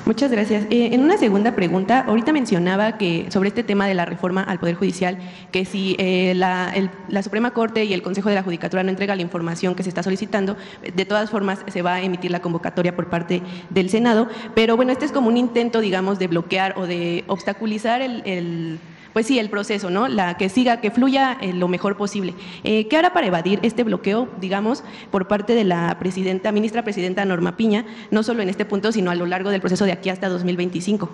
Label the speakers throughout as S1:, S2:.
S1: Muchas gracias. En una segunda pregunta, ahorita mencionaba que sobre este tema de la reforma al Poder Judicial, que si la Suprema Corte y el Consejo de la Judicatura no entrega la información que se está solicitando, de todas formas se va a emitir la convocatoria por parte del Senado. Pero bueno, este es como un intento, digamos, de bloquear o de obstaculizar pues sí, el proceso, ¿no? Que siga, que fluya lo mejor posible. ¿Qué hará para evadir este bloqueo, digamos, por parte de la ministra presidenta Norma Piña, no solo en este punto, sino a lo largo del proceso de aquí hasta 2025?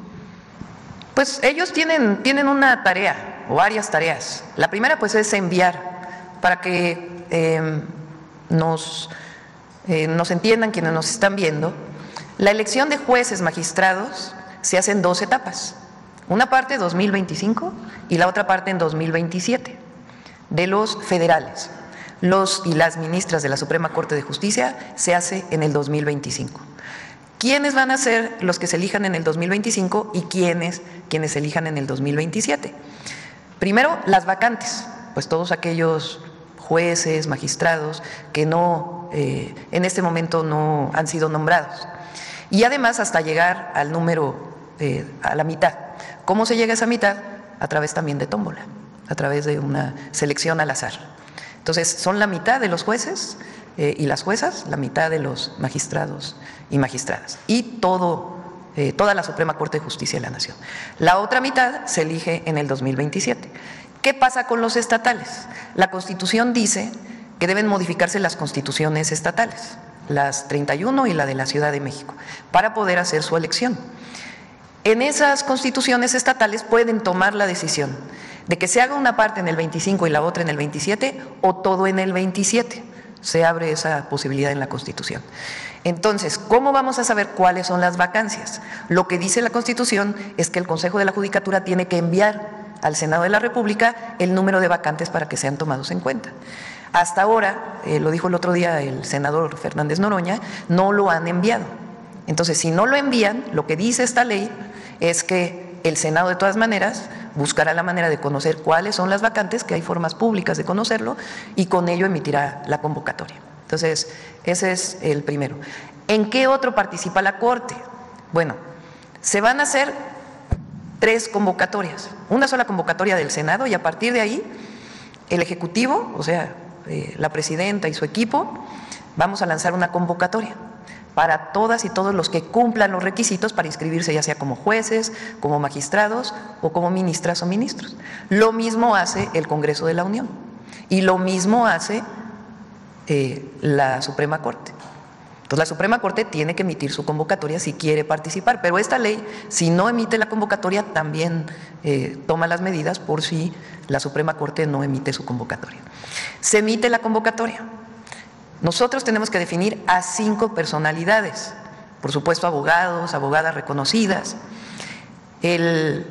S2: Pues ellos tienen una tarea o varias tareas. La primera pues es enviar para que nos entiendan quienes nos están viendo. La elección de jueces magistrados se hace en 2 etapas. Una parte 2025 y la otra parte en 2027, de los federales. Los y las ministras de la Suprema Corte de Justicia se hace en el 2025. ¿Quiénes van a ser los que se elijan en el 2025 y quienes se elijan en el 2027? Primero, las vacantes, pues todos aquellos jueces, magistrados que en este momento no han sido nombrados. Y además hasta llegar al número, a la mitad. ¿Cómo se llega a esa mitad? A través también de tómbola, a través de una selección al azar. Entonces, son la mitad de los jueces y las juezas, la mitad de los magistrados y magistradas, y toda la Suprema Corte de Justicia de la Nación. La otra mitad se elige en el 2027. ¿Qué pasa con los estatales? La Constitución dice que deben modificarse las constituciones estatales, las 31 y la de la Ciudad de México, para poder hacer su elección. En esas constituciones estatales pueden tomar la decisión de que se haga una parte en el 25 y la otra en el 27 o todo en el 27. Se abre esa posibilidad en la Constitución. Entonces, ¿cómo vamos a saber cuáles son las vacancias? Lo que dice la Constitución es que el Consejo de la Judicatura tiene que enviar al Senado de la República el número de vacantes para que sean tomados en cuenta. Hasta ahora, lo dijo el otro día el senador Fernández Noroña, no lo han enviado. Entonces, si no lo envían, lo que dice esta ley es que el Senado de todas maneras buscará la manera de conocer cuáles son las vacantes, que hay formas públicas de conocerlo, y con ello emitirá la convocatoria. Entonces, ese es el primero. ¿En qué otro participa la Corte? Bueno, se van a hacer 3 convocatorias, una sola convocatoria del Senado, y a partir de ahí el Ejecutivo, o sea, la presidenta y su equipo, vamos a lanzar una convocatoria para todas y todos los que cumplan los requisitos para inscribirse, ya sea como jueces, como magistrados o como ministras o ministros. Lo mismo hace el Congreso de la Unión y lo mismo hace la Suprema Corte. Entonces, la Suprema Corte tiene que emitir su convocatoria si quiere participar, pero esta ley, si no emite la convocatoria, también toma las medidas por si la Suprema Corte no emite su convocatoria. Se emite la convocatoria. Nosotros tenemos que definir a 5 personalidades, por supuesto abogados, abogadas reconocidas, el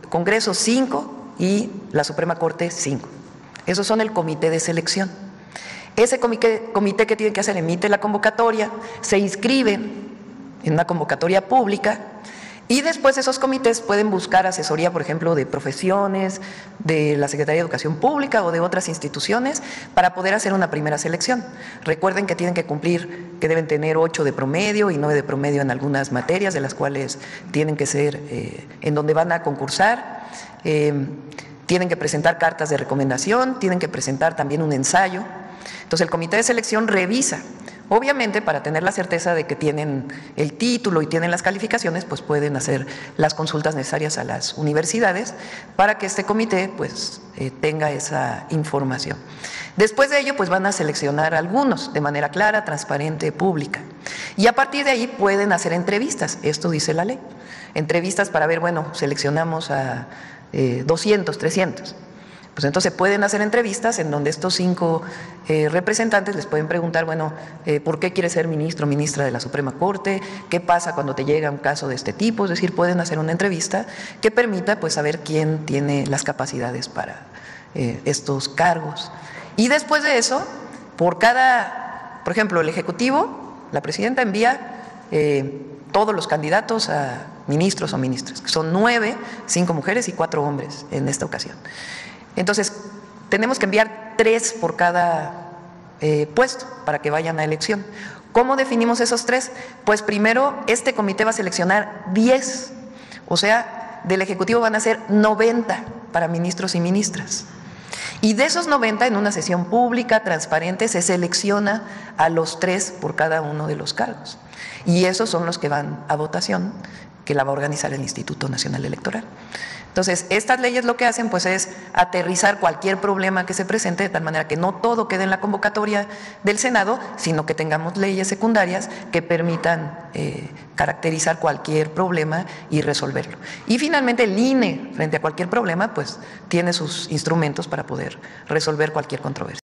S2: Congreso 5 y la Suprema Corte 5. Esos son el comité de selección. Ese comité que tiene que hacer, emite la convocatoria, se inscribe en una convocatoria pública y después esos comités pueden buscar asesoría, por ejemplo, de profesiones, de la Secretaría de Educación Pública o de otras instituciones para poder hacer una primera selección. Recuerden que tienen que cumplir, que deben tener 8 de promedio y 9 de promedio en algunas materias, de las cuales tienen que ser en donde van a concursar. Tienen que presentar cartas de recomendación, tienen que presentar también un ensayo. Entonces, el comité de selección revisa. Obviamente, para tener la certeza de que tienen el título y tienen las calificaciones, pues pueden hacer las consultas necesarias a las universidades para que este comité pues tenga esa información. Después de ello, pues van a seleccionar algunos de manera clara, transparente, pública. Y a partir de ahí pueden hacer entrevistas, esto dice la ley. Entrevistas para ver, bueno, seleccionamos a 200, 300. Pues entonces pueden hacer entrevistas en donde estos 5 representantes les pueden preguntar, bueno, ¿por qué quieres ser ministro o ministra de la Suprema Corte? ¿Qué pasa cuando te llega un caso de este tipo? Es decir, pueden hacer una entrevista que permita pues saber quién tiene las capacidades para estos cargos. Y después de eso, por ejemplo, el Ejecutivo, la presidenta envía todos los candidatos a ministros o ministras, que son 9, 5 mujeres y 4 hombres en esta ocasión. Entonces, tenemos que enviar 3 por cada puesto para que vayan a elección. ¿Cómo definimos esos 3? Pues primero, este comité va a seleccionar 10, o sea, del Ejecutivo van a ser 90 para ministros y ministras. Y de esos 90, en una sesión pública, transparente, se selecciona a los 3 por cada uno de los cargos. Y esos son los que van a votación, que la va a organizar el Instituto Nacional Electoral. Entonces, estas leyes lo que hacen pues es aterrizar cualquier problema que se presente, de tal manera que no todo quede en la convocatoria del Senado, sino que tengamos leyes secundarias que permitan caracterizar cualquier problema y resolverlo. Y finalmente el INE, frente a cualquier problema, pues tiene sus instrumentos para poder resolver cualquier controversia.